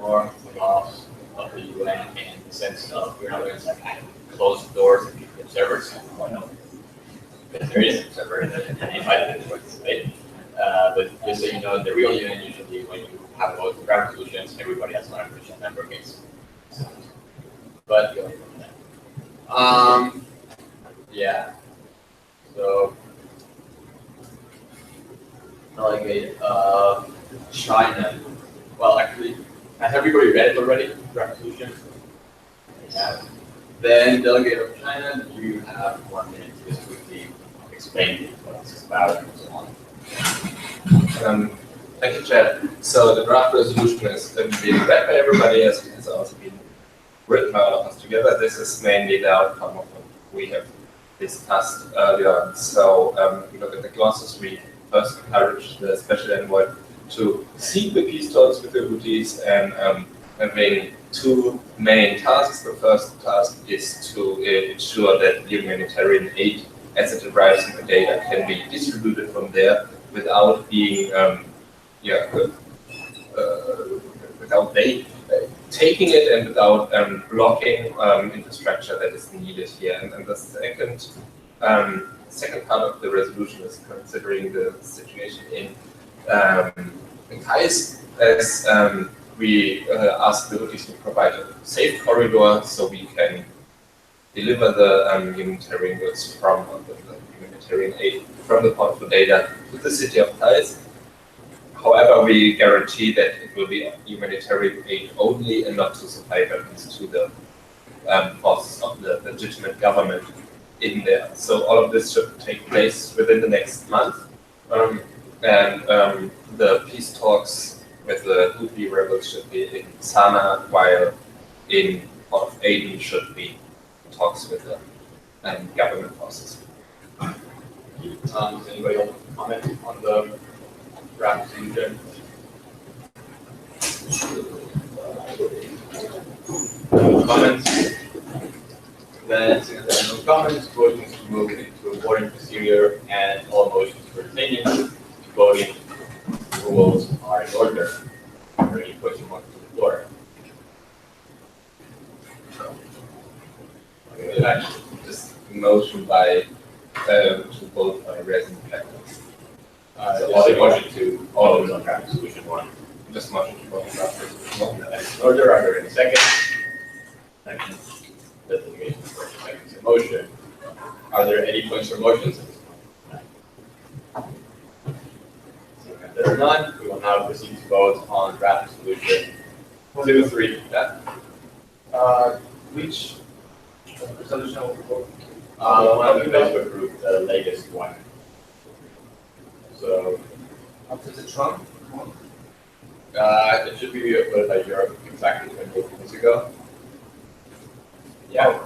more laws of the UN in the sense of we're not going to like close the doors and keep the observers. Oh, no. Because there is an observer and invited to participate. But just so you know, the real UN usually when you have both ground solutions, everybody has 100% member case. But yeah. So delegate China. Well, actually, has everybody read it already? Draft solution. Yeah. Then delegate of China. You have 1 minute to just quickly explain what this is about and so on. Thank you, Chad. So the draft resolution is being read by everybody, as it has also been written by all of us together. This is mainly the outcome of what we have discussed earlier. So we look at the clauses. We first encourage the special envoy to seek the peace talks with the Houthis and having two main tasks. The first task is to ensure that humanitarian aid, as it arrives in the data, can be distributed from there without being without they taking it and without blocking infrastructure that is needed here. And the second part of the resolution is considering the situation in Kais, as we ask the Houthis to provide a safe corridor so we can deliver the humanitarian goods from the humanitarian aid from the port of data to the city of Kais. However, we guarantee that it will be humanitarian aid only and not to supply weapons to the forces of the legitimate government in there. So all of this should take place within the next month. The peace talks with the Houthi rebels should be in Sana, while in Port of Aden should be talks with the government forces. Does anybody else comment on the draft solution? No comments? Then, since there are no comments, voting is moved into a voting procedure and all motions pertaining to voting rules are in order. Are there any questions on the floor? Okay, just motion by to vote by resin factors. So all the motion to all of them on draft solution 1. Just motion to vote on draft resolution 1. In order, are there any seconds? Second. Delegation for seconds in motion. Are there any points for motions? There are none. We will now proceed to vote on draft solution 2, 3. Yeah. Which resolution will we vote? On the Facebook group, the latest one. So After the Trump one? it should be uploaded by Europe exactly 28 minutes ago. Yeah.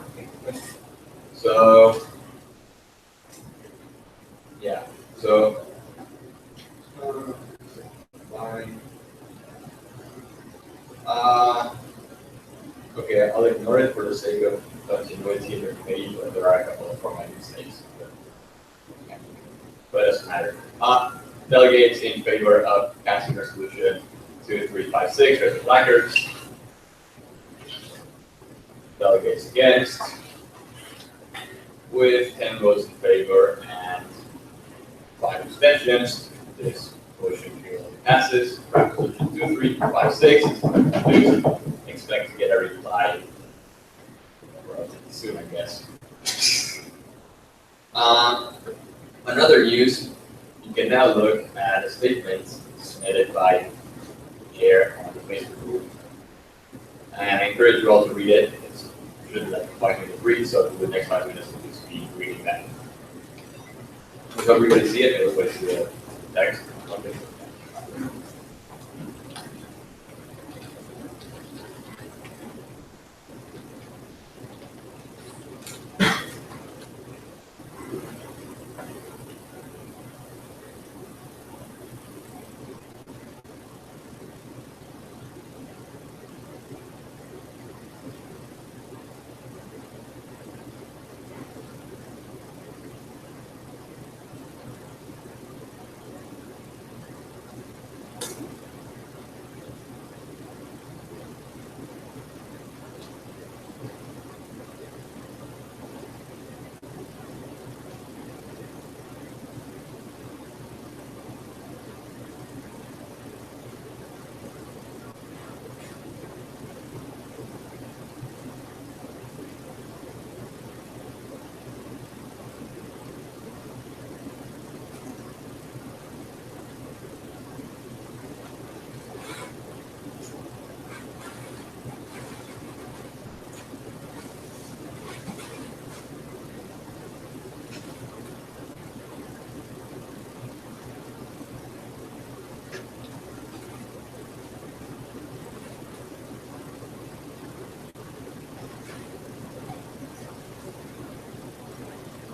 So yeah. So fine. Okay, I'll ignore it for the sake of continuity in the committee, but there are a couple of format mistakes. But it doesn't matter. Delegates in favor of passing resolution 2356, raise their placards. Delegates against, with 10 votes in favor and 5 abstentions. This motion clearly passes. Resolution 2356. Expect to get a reply relatively soon, I guess. Another use, you can now look at a statement submitted by the chair on the Facebook group. And I encourage you all to read it. It's usually like 5 minutes read, so for the next 5 minutes we'll just be reading that. Does everybody see it? Everybody see the text? Okay.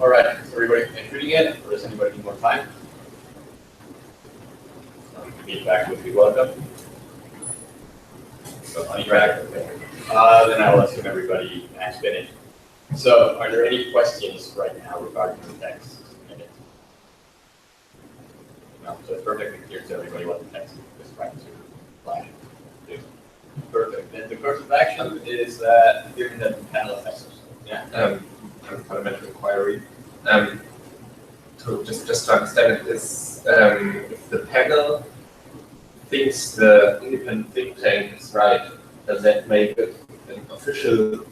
All right, is everybody including it, or does anybody need more time? Feedback would be welcome. So on track, okay. Then I will assume everybody has finished. So are there any questions right now regarding the text? No, so it's perfectly clear to everybody what the text is trying to apply to. Perfect. And the course of action is given that the panel of texts. Yeah. Parliamentary inquiry. To just to understand it is if the panel thinks the independent think tank is right, does that make it an official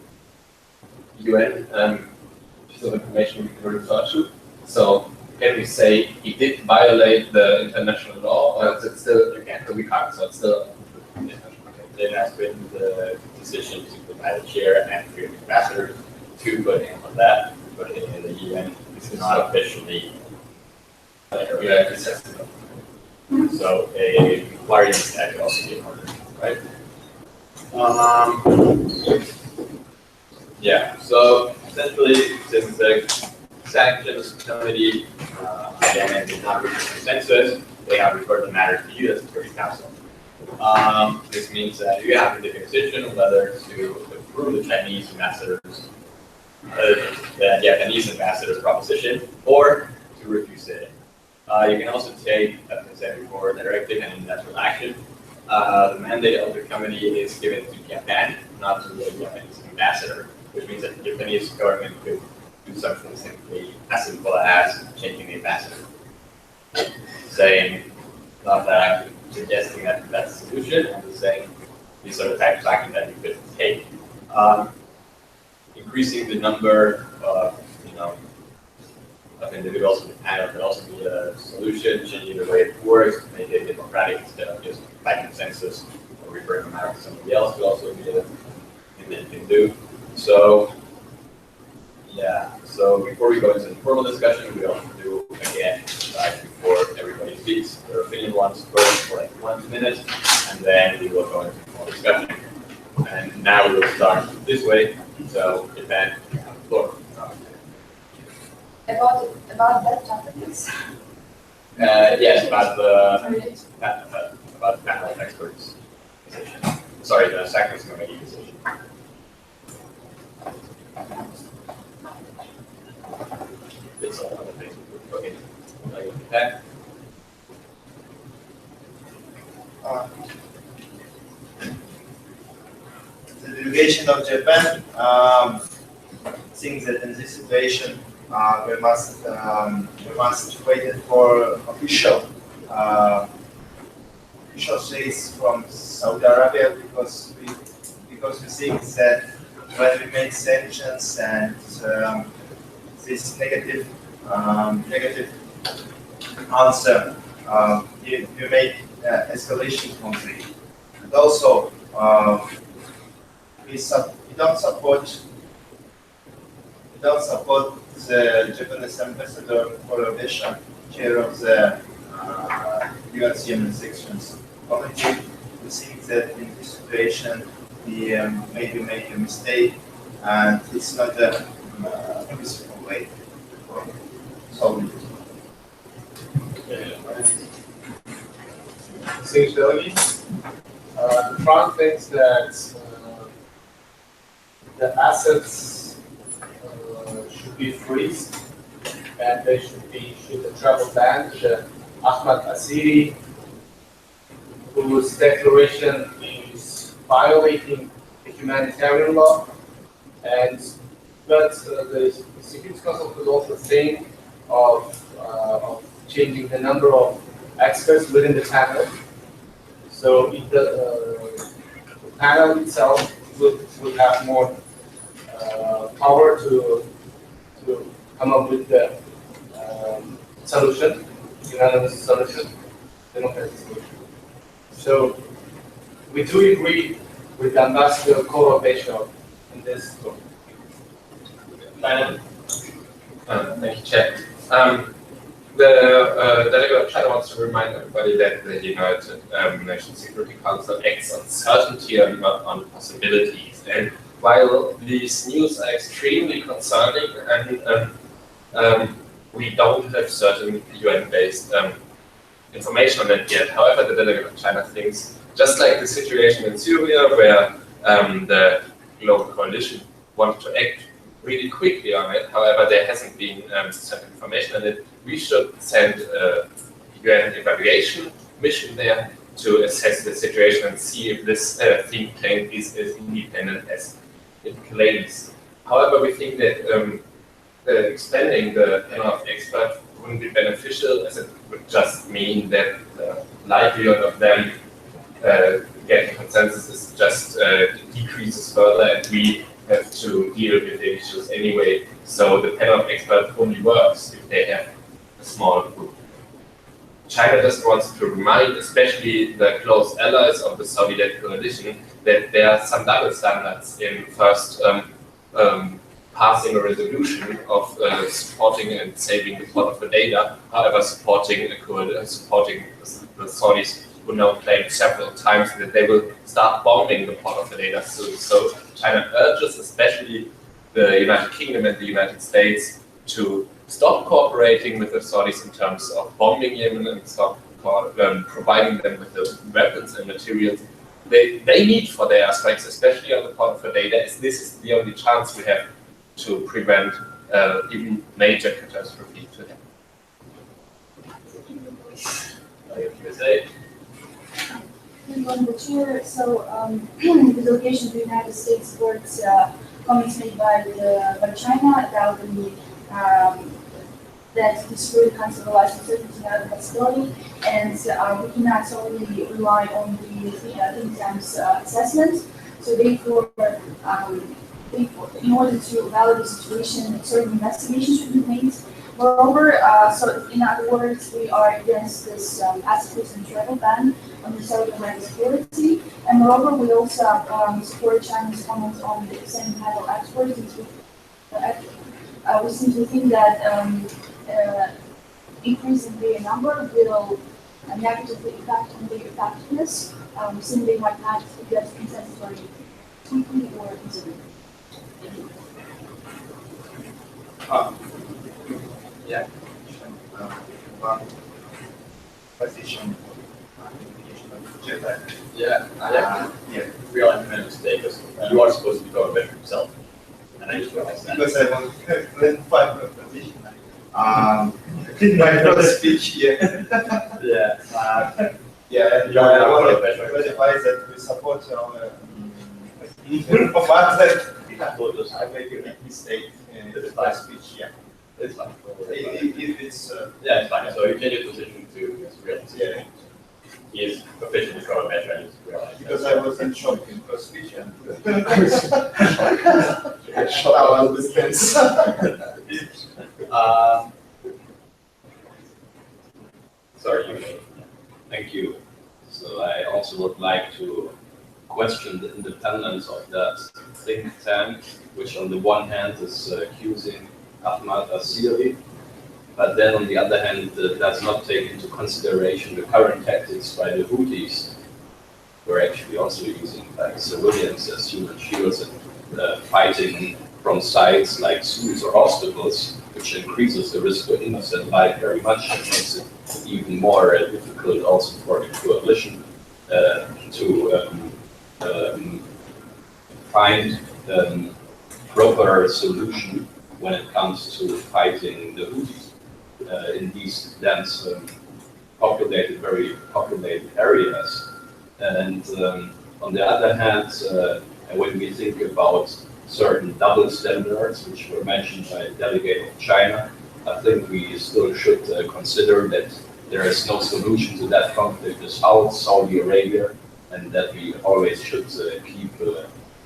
UN piece of information we can refer to? So can we say he did violate the international law, or is it still we can't? So it's still It has been the decision to provide a chair and three ambassadors to put in on that, but in the UN it's not officially. So a inquiry needs to also be in order, right? Yeah. So essentially, since the sanctions committee again did not reach a consensus, they have referred the matter to you as the Security Council. This means that you have to make a decision on whether to approve the Chinese ambassador's, the Japanese ambassador's proposition, or to refuse it. You can also take, as I said before, directive and industrial action. The mandate of the committee is given to Japan, not to the Japanese ambassador, which means that the Japanese government could do something simply as simple as changing the ambassador, saying not that I'm suggesting that that's the solution. I'm just saying these are the types of action that you could take. Increasing the number of of individuals in the panel could also be a solution, changing the way it works, make it democratic instead of just by consensus or referring them out to somebody else could also be a thing that you can do. So yeah, so before we go into the formal discussion, we also do again before everybody speaks their opinion once first for like 1 minute, and then we will go into formal discussion. And now we will start this way. So Japan, you have the floor. About that topic, please. Yes, about the panel of experts decision. Sorry, the sanctions committee decision. It's all on the Facebook. Okay. Okay. The delegation of Japan thinks that in this situation we must wait for official says from Saudi Arabia because we think that when we make sanctions and this negative answer, you make escalation conflict, and also we don't support the Japanese ambassador for Russia, chair of the UNCM sections committee. We think that in this situation we maybe make a mistake, and it's not a peaceful way for solving it. Essentially, Trump thinks that the assets should be freezed, and they should the travel ban to Ahmad Asiri, whose declaration is violating the humanitarian law, but the Security Council could also think of changing the number of experts within the panel. So the panel itself would have more power to come up with the solution, unanimous solution, democratic solution. So we do agree with Ambassador Koro-Bishop in this book. Thank you, Chair. The delegate of China wants to remind everybody that the United Nations Security Council acts on certainty and not on possibilities. And while these news are extremely concerning and we don't have certain UN-based information on it yet. However, the delegate of China thinks, just like the situation in Syria, where the global coalition wanted to act really quickly on it, however, there hasn't been certain information on it, we should send a UN evaluation mission there to assess the situation and see if this think tank is as independent as it claims. However, we think that expanding the panel of experts wouldn't be beneficial, as it would just mean that the likelihood of them getting consensus is just decreases further, and we have to deal with the issues anyway. So the panel of experts only works if they have a small group. China just wants to remind, especially the close allies of the Saudi-led coalition, that there are some double standards in first passing a resolution of supporting and saving the port of the data, however supporting the Saudis who now claim several times that they will start bombing the port of the data soon. So China urges especially the United Kingdom and the United States to stop cooperating with the Saudis in terms of bombing Yemen and stop providing them with the weapons and materials they need for their strikes, especially on the port of the data, as this is the only chance we have to prevent even major catastrophe to happen. On the chair, so the delegation of the United States supports comments made by China about the that this really kind of relies on certainty and flexibility, and we cannot solely rely on the think tank's assessment. So therefore, in order to evaluate the situation, certain investigations should be made. Moreover, so in other words, we are against this aspect and travel ban on the Saudi Arabian security, and moreover, we also support China's comments on the extended panel exports. We seem to think that increasing their number will negatively impact on their effectiveness, since they might not get consensus very quickly or easily. Yeah. One position. Yeah, yeah. Realized I made a mistake. You are supposed to be going better yourself, and I just realized that. Because I want to clarify the position. In my first speech here. Yeah. Yeah, I want to clarify that we support our I made a mistake in the last speech. Yeah. It's fine. If it's Yeah, it's fine. So you change your position to realize. Yeah. He is officially from a metro and just realized. Because I was in shock in first speech and I will dispense. Sorry, you. Thank you. So I also would like to question the independence of that think tank, which on the one hand is accusing Ahmad al-Siri, but then on the other hand does not take into consideration the current tactics by the Houthis, who are actually also using like civilians as human shields and fighting from sides like schools or hospitals, which increases the risk of innocent life very much and makes it even more difficult also for the coalition to find proper solution when it comes to fighting the Houthis in these dense, very populated areas. And on the other hand, when we think about certain double standards, which were mentioned by a delegate of China, I think we still should consider that there is no solution to that conflict without Saudi Arabia, and that we always should keep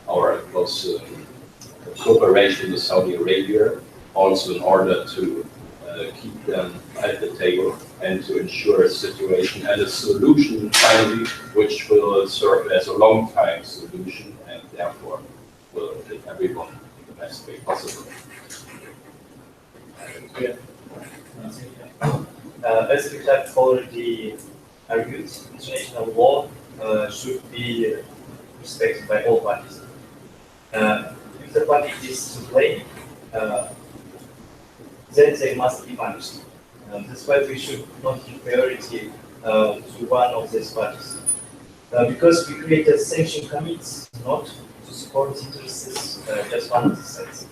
our close cooperation with Saudi Arabia, also in order to keep them at the table and to ensure a situation and a solution finally, which will serve as a long-time solution and therefore will fit everyone in the best way possible. As we have already argued, international law should be respected by all parties. If the party is to blame, then they must be punished. That's why we should not give priority to one of these parties. Because we created sanction committees, not to support interests, just one of the sides.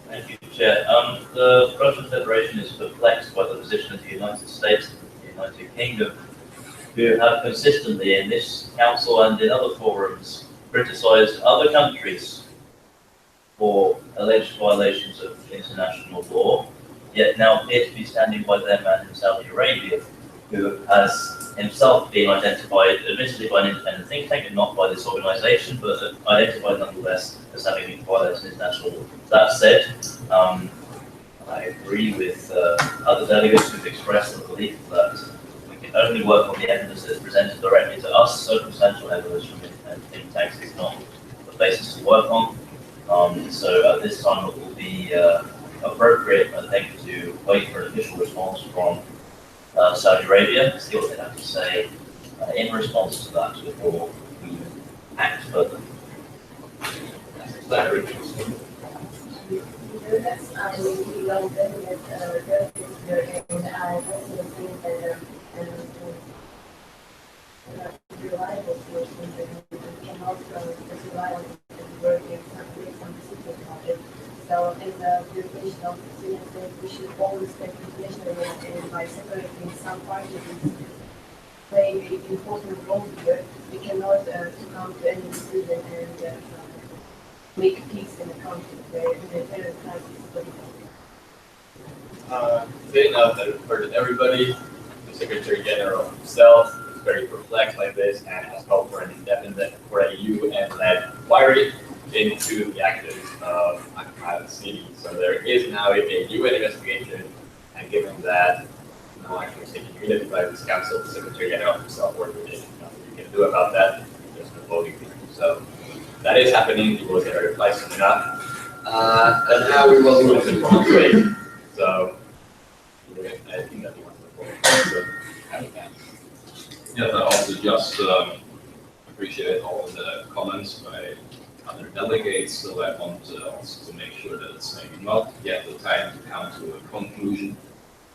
Thank you, Chair. The Russian Federation is perplexed by the position of the United States and the United Kingdom, who have consistently in this council and in other forums criticized other countries for alleged violations of international law, yet now appear to be standing by their man in Saudi Arabia, who has himself been identified, admittedly by an independent think tank and not by this organization, but identified nonetheless as having been violated international law. That said, I agree with other delegates who've expressed the belief that we can only work on the evidence that is presented directly to us. Circumstantial evidence from independent think tanks is not the basis to work on. So at this time it will be appropriate, I think, to wait for an official response from Saudi Arabia, see what they have to say in response to that before we act further. So in the purification of students, we should always take information and by separating some parties play an important role here. We cannot succumb to any decision and make peace in the country where the parent crisis is going on. Saying that I've heard everybody, the Secretary General himself is very perplexed like this and has called for an indefinite, for a UN-led inquiry into the actions of Al City. So there is now a UN investigation, and given that no action was taken immediately by this council, the Secretary General himself worked with it. Nothing we can do about that, just no voting people. So that is happening. You will get a reply soon enough. And now we will move to part 3. So I think that you want to go forward. Yeah, I also just appreciate all the comments by other delegates, so I want also to make sure that it's maybe not yet the time to come to a conclusion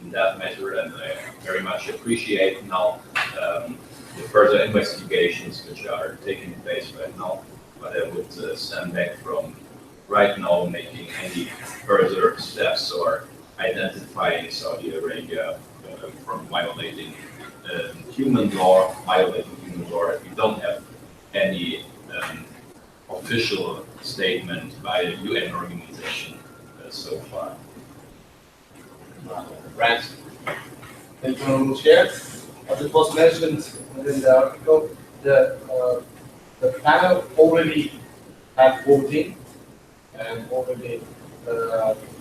in that matter, and I very much appreciate now the further investigations which are taking place right now, but I would stand back from right now making any further steps or identifying Saudi Arabia from violating human law, if we don't have any official statement by a UN organization so far. Grant? Thank you, Honorable Chair. As it was mentioned within the article, the panel already had voting, and already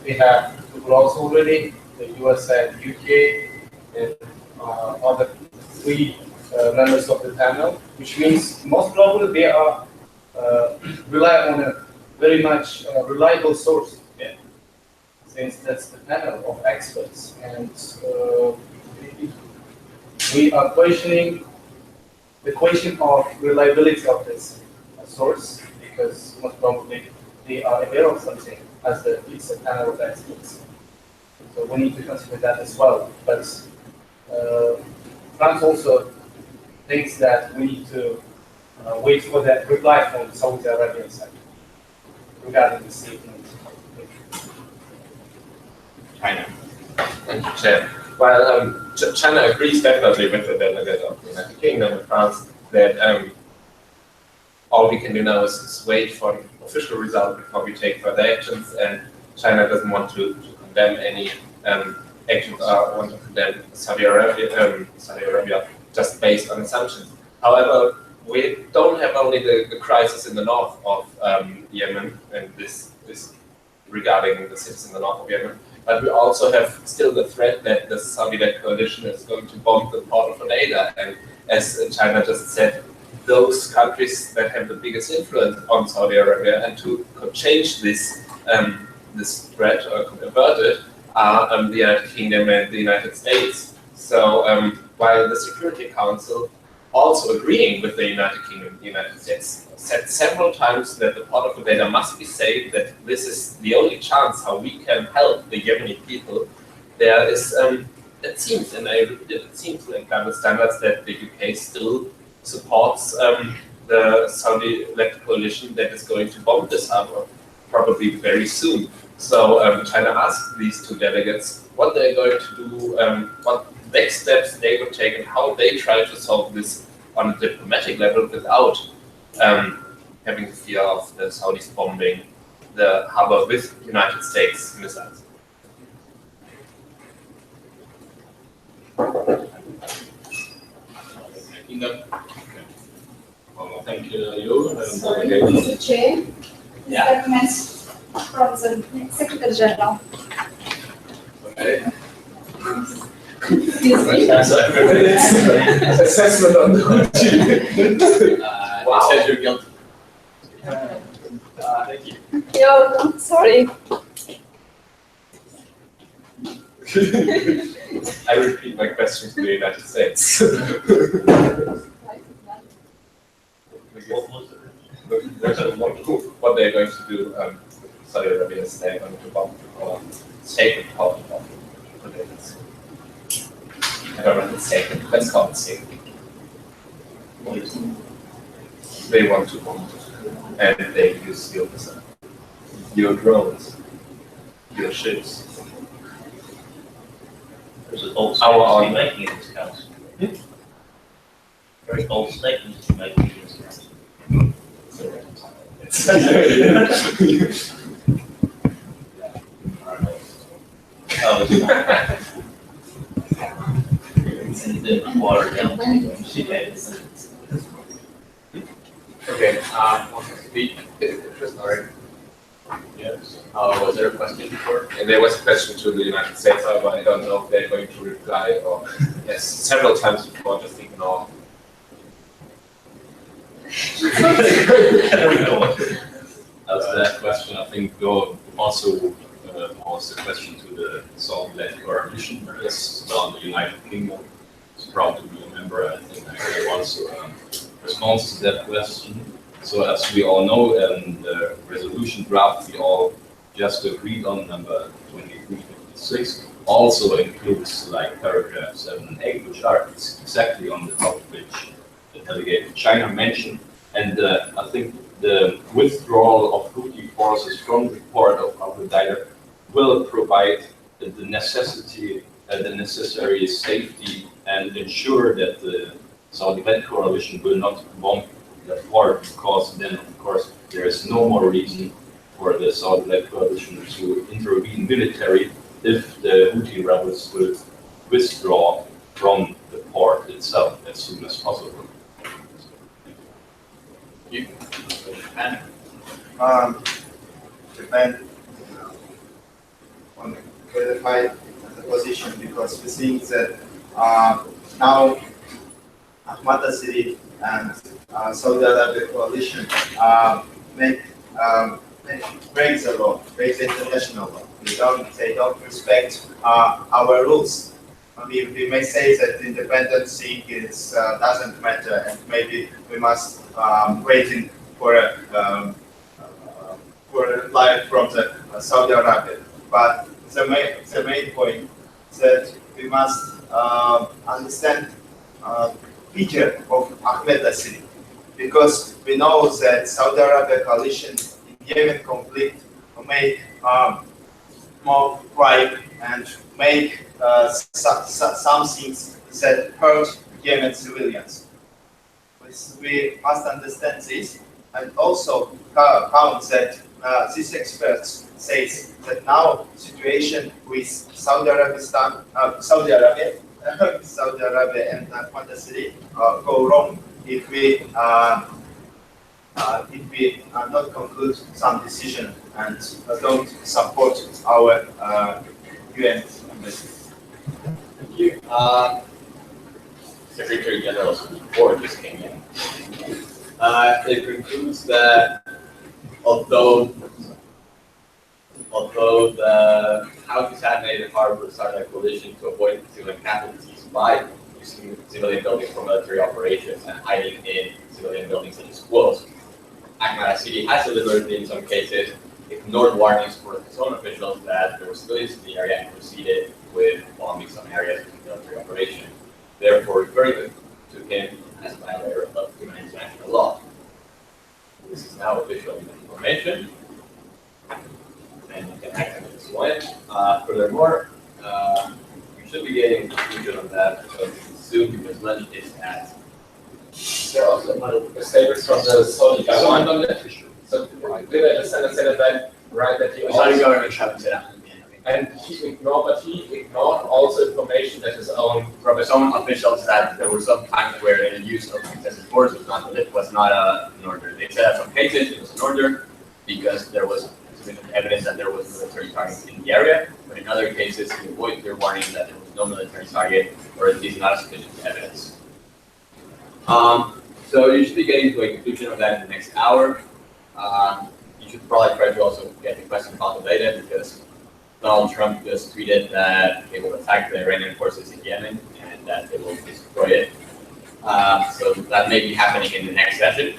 we have two laws already, the US and UK, and other 3 members of the panel, which means most probably they are rely on a very much reliable source, since that's the panel of experts, and we are questioning the question of reliability of this source, because most probably they are aware of something as it's a panel of experts. So we need to consider that as well. But France also thinks that we need to wait for that reply from the Saudi Arabian side regarding the statement. China. Thank you, Chair. Well, China agrees definitely with the delegate of the United Kingdom and France that all we can do now is wait for an official result before we take further actions, and China doesn't want to condemn any actions or want to condemn Saudi Arabia just based on assumptions. However, we don't have only the crisis in the north of Yemen, and this regarding the cities in the north of Yemen, but we also have still the threat that the Saudi-led coalition is going to bomb the port of Oneida, and as China just said, those countries that have the biggest influence on Saudi Arabia and who could change this threat or could avert it are the United Kingdom and the United States. So while the Security Council also agreeing with the United Kingdom, the United States, said several times that the port of Hodeida must be saved, that this is the only chance how we can help the Yemeni people. There is, it seems, and I repeat it, it seems like double standards that the UK still supports the Saudi-led coalition that is going to bomb this harbor probably very soon. So China asked these two delegates what they're going to do, what next steps they would take, and how they try to solve this on a diplomatic level without having the fear of the Saudis bombing the harbor with United States missiles. Well, thank you. Sorry, Mr. Chair. Yeah. Comments from the Secretary General. Okay. Excuse me. Assessment on the It says you're guilty. Thank you. You're welcome. Sorry. I repeat my question to the United States. What they're going to do, Saudi Arabia is they're going to bomb or sacred part of Hodeida. I don't know if it's sacred, let's call it sacred. They want to bomb and they use your drones, your ships. There's a bold Our statement to own. be making in this council. Very bold statement to be making in this council. Oh, it's not. Water down. Okay, want to speak? Sorry. Yes. Was there a question before? And there was a question to the United States, however, I don't know if they're going to reply or yes, several times before, just ignore. As that question, I think, also was the question to the Saudi-led coalition that is on the United Kingdom. It's proud to be a member. I think I also response to that question. So as we all know, in the resolution draft we all just agreed on, number 2356, also includes like paragraph 7 and 8, which are exactly on the topic which the delegate China mentioned. And I think the withdrawal of Houthi forces from the port of Hodeida will provide the necessary safety and ensure that the Saudi-led coalition will not bomb the port, because then, of course, there is no more reason for the Saudi-led coalition to intervene military if the Houthi rebels will withdraw from the port itself as soon as possible. Japan want to clarify the position because we think that now Ahmad City and Saudi Arabia coalition breaks the law, breaks the international law. They don't respect our rules. We may say that independent thing doesn't matter, and maybe we must waiting for a life from the Saudi Arabia. But the main point is that we must understand picture of Ahmed City, because we know that Saudi Arabia coalition in Yemen conflict make more crime and make some things that hurt Yemen civilians. We must understand this, and also count that these experts say that now situation with Saudi Arabia and Ahmad City go wrong if we not conclude some decision and don't support our UN embassy. Thank you. Secretary General's report just came in. It concludes that although the Houthis had made it hard for the Saudi coalition to avoid civilian casualties by using civilian buildings for military operations and hiding in civilian buildings such as schools. Ahmad City has deliberately, in some cases, ignored warnings for its own officials that there were civilians in the area and proceeded with bombing some areas of the military operation, therefore referring to him as a violator of human international law. This is now official information, and you can act on it as you want. Furthermore, you should be getting a conclusion on that soon because lunch is at. There are also statements from the Saudi government on that issue. So did I understand that right? That he The Saudi also, government haven't said that. and he ignored also information that his own From his own officials that there were some times where the use of excessive force was not an order. They said in some cases it was an order because there was sufficient evidence that there was military targets in the area, but in other cases he avoided their warning that there was no military target or at least not sufficient evidence. So you should be getting to a conclusion of that in the next hour. You should probably try to also get the question consolidated because Donald Trump just tweeted that they will attack the Iranian forces in Yemen and that they will destroy it. So that may be happening in the next session.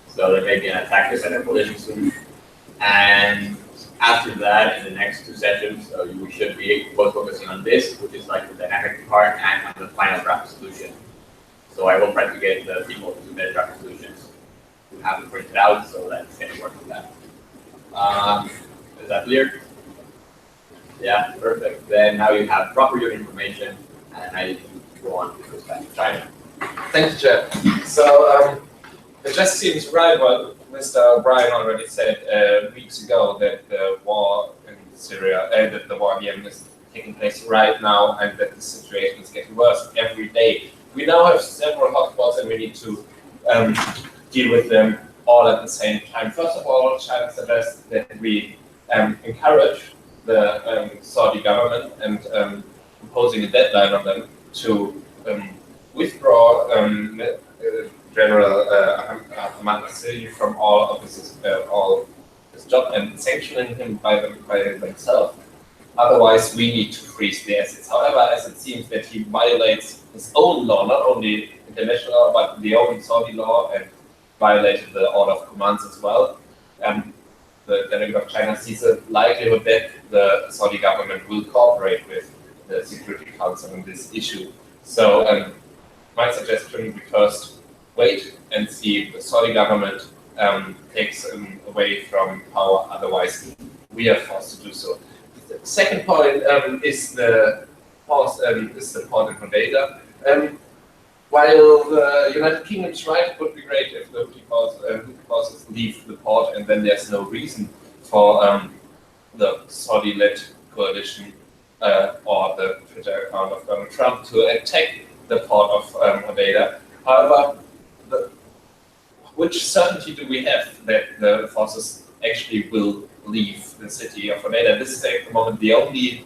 So there may be an attack to center coalition soon. And after that, in the next two sessions, so we should be both focusing on this, which is like the dynamic part, and on the final draft solution. So I will try to get the people to submit draft solutions to have them printed out so that it's going to work with that. Is that clear? Yeah, perfect. Then now you have proper your information, and now you can go on to back to China. Thank you, Jeff. So it just seems right what Mr. O'Brien already said weeks ago that the war in Syria, that the war in Yemen is taking place right now, and that the situation is getting worse every day. We now have several hotspots, and we need to deal with them all at the same time. First of all, China suggests that we encourage the Saudi government and imposing a deadline on them to withdraw General Ahmad Nasiri from all offices, all his job, and sanctioning him by themselves. Otherwise, we need to freeze the assets. However, as it seems that he violates his own law, not only international law, but the own Saudi law, and violated the order of commands as well. The delegate of China sees a likelihood that the Saudi government will cooperate with the Security Council on this issue. So my suggestion would be first wait and see if the Saudi government takes away from power, otherwise we are forced to do so. The second point is the port in Hodeida. While the United Kingdom's right, it would be great if the Houthi forces leave the port, and then there's no reason for the Saudi-led coalition or the Twitter account of Donald Trump to attack the port of Hodeida. However, which certainty do we have that the forces actually will leave the city of Hodeida? This is at the moment the only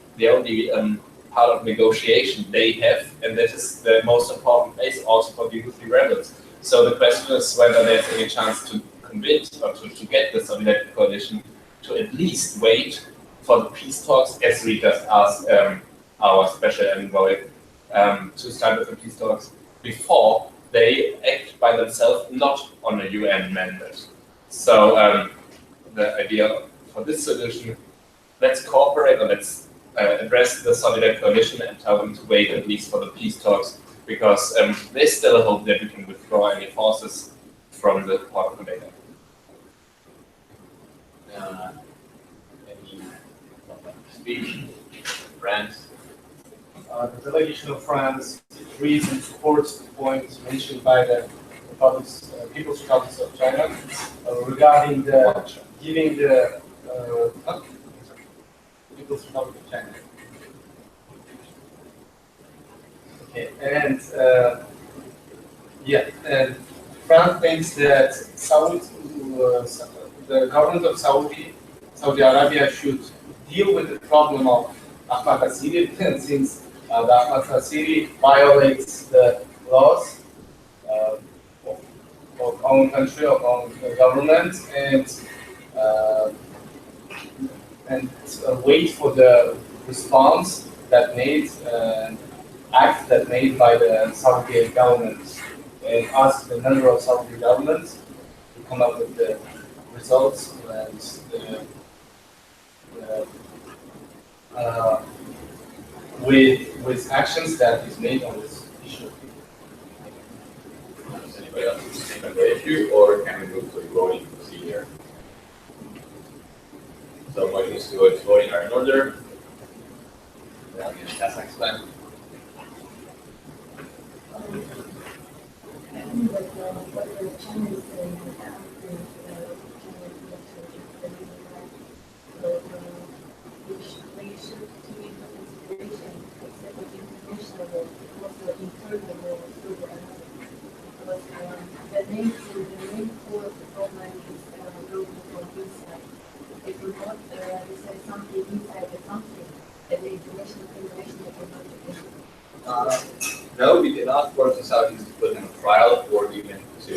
part of negotiation they have, and that is the most important place also for the Houthi rebels. So the question is whether there's any chance to convince or to get the Saudi-led coalition to at least wait for the peace talks, as we just asked our special envoy to start with the peace talks before they act by themselves, not on a UN mandate. So the idea for this solution, let's cooperate, or let's address the Saudi-led coalition and tell them to wait at least for the peace talks, because there's still a hope that we can withdraw any forces from the port of Hodeida. Any speech, France? The delegation of France agrees and supports the point mentioned by the People's Council of China regarding the giving the People's Republic of China. Okay, and and France thinks that the government of Saudi Arabia should deal with the problem of Ahmad Nasiri, since the Ahmad Nasiri violates the laws of own country, of own government, and wait for the response that needs act that made by the Saudi government and asked a number of Saudi governments to come up with the results and uh, with actions that is made on this issue. Does anybody else think on the issue, or can we move to a voting procedure? So motions to go to voting are in order. Then that's next time. I think that what the Chinese say is that we should take into consideration except of international law, also internal law through the because the main core of the problem is growing from inside. If we not decide something inside the country, the international will not be No, we cannot force the Saudis to put in a trial or even to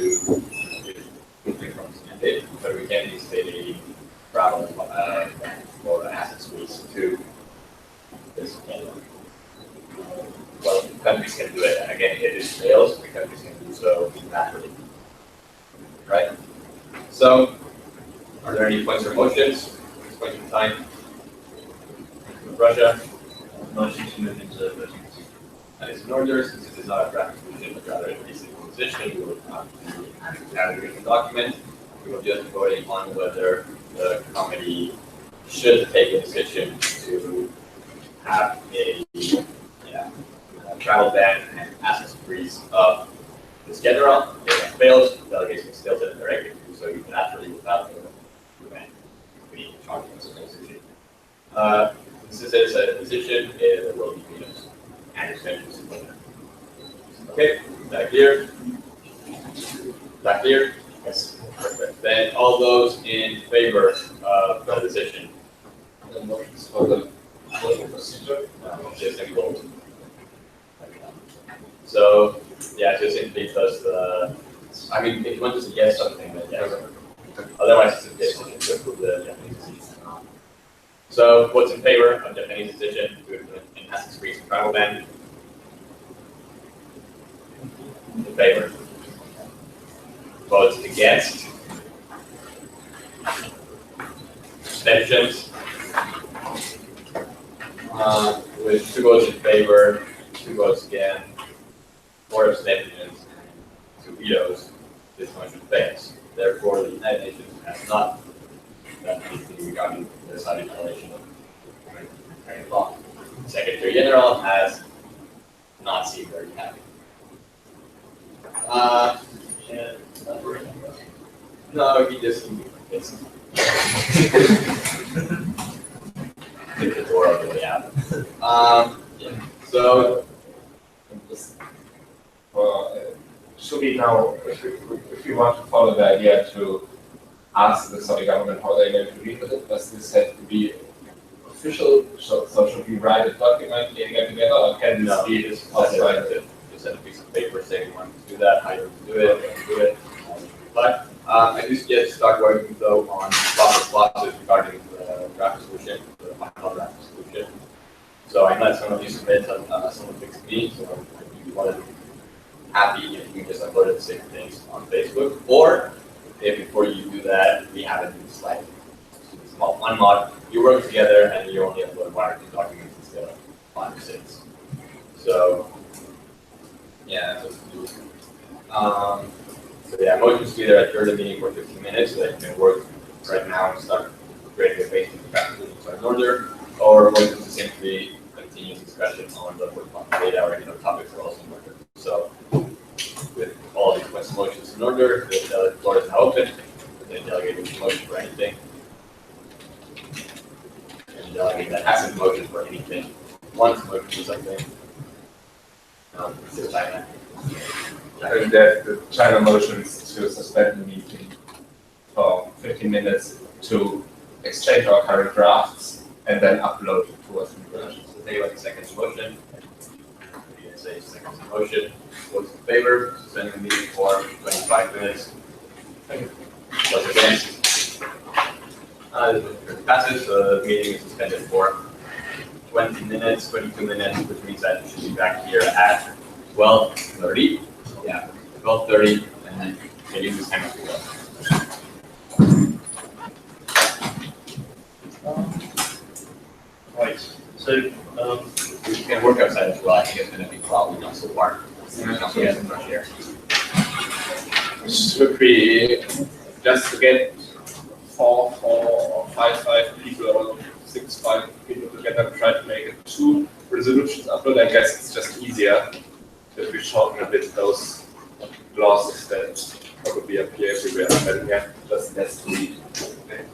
moving from this mandate, but we can state a travel ban or an asset squeeze to this Canada. Well, countries can do it, and again, if it fails, the countries can do so naturally. Right? So, are there any points or motions at this point in time? Russia? Motion to move into voting. That is in order, since it is not a draft resolution, but rather a basic position, we will not add a written document. We will just be voting on whether the committee should take a decision to have a travel ban and asset freeze of this general. If it fails, the delegation is still send it directly to, so you can naturally, without the ban, we need to charge this decision. Since it is a decision, there will be vetoes and extensions. Okay, is that clear? Is that clear? Yes. Perfect. Then all those in favor of the decision? The motions for the voting procedure. Just a vote. So, yeah, just simply does the, I mean, if you want to suggest something, then yes. Otherwise, it's a to approve the Japanese decision. So, what's in favor of Japanese decision to implement asset freeze and travel ban? In favor. Votes against? Abstentions? With 2 votes in favor, 2 votes against, 4 abstentions, and 2 vetoes, this motion fails. Therefore, the United Nations has not done anything regarding the Saudi violation of humanitarian law. The Secretary General has not seemed very happy. No, he just it's the door over the app. Yeah. So should we now, if we want to follow the idea to ask the Saudi government how they're going to deal with it, does this have to be official? So should we write a document getting it together, or can this be just outside? send a piece of paper saying you want to do that, how you want to do it, and do it. But I do suggest to start working though on proper clauses regarding the draft resolution, the final draft resolution. So I know some of you submit some of the things to me, so I'd be more than happy if you just uploaded the same things on Facebook, or if before you do that, we have a new slide, small one mod. You work together and you only upload 1 or 2 documents instead of 5 or 6. So yeah, that's what we do. So yeah, motions to either adjourn the meeting for 15 minutes so that you can work right now and start creating a basic resolutions in order, or motions to simply continue discussion on the work data or any other topics are also in order. So with all these motions in order, the floor is now open. The delegate motion for anything. And the delegate that hasn't motion for anything wants motion for something. It's China. And the China motions to suspend the meeting for 15 minutes to exchange our current drafts and then upload towards new versions. So they like second motion. You can say second motion. Votes in favor, suspend the meeting for 25 minutes. Votes against. This motion passes, so the meeting is suspended for 20 minutes, 22 minutes, which means that you should be back here at 12:30. Yeah, 12:30, and then getting this time up to go. Right, so, We can work outside as well. I think it's going to be probably not so hard. Not get some fresh air. Should we just to get 4 or 5 people or 6 people together, try to make it 2 resolutions upload? I guess it's just easier if we shorten a bit those clauses that probably appear everywhere. And yeah, just let's read. Okay.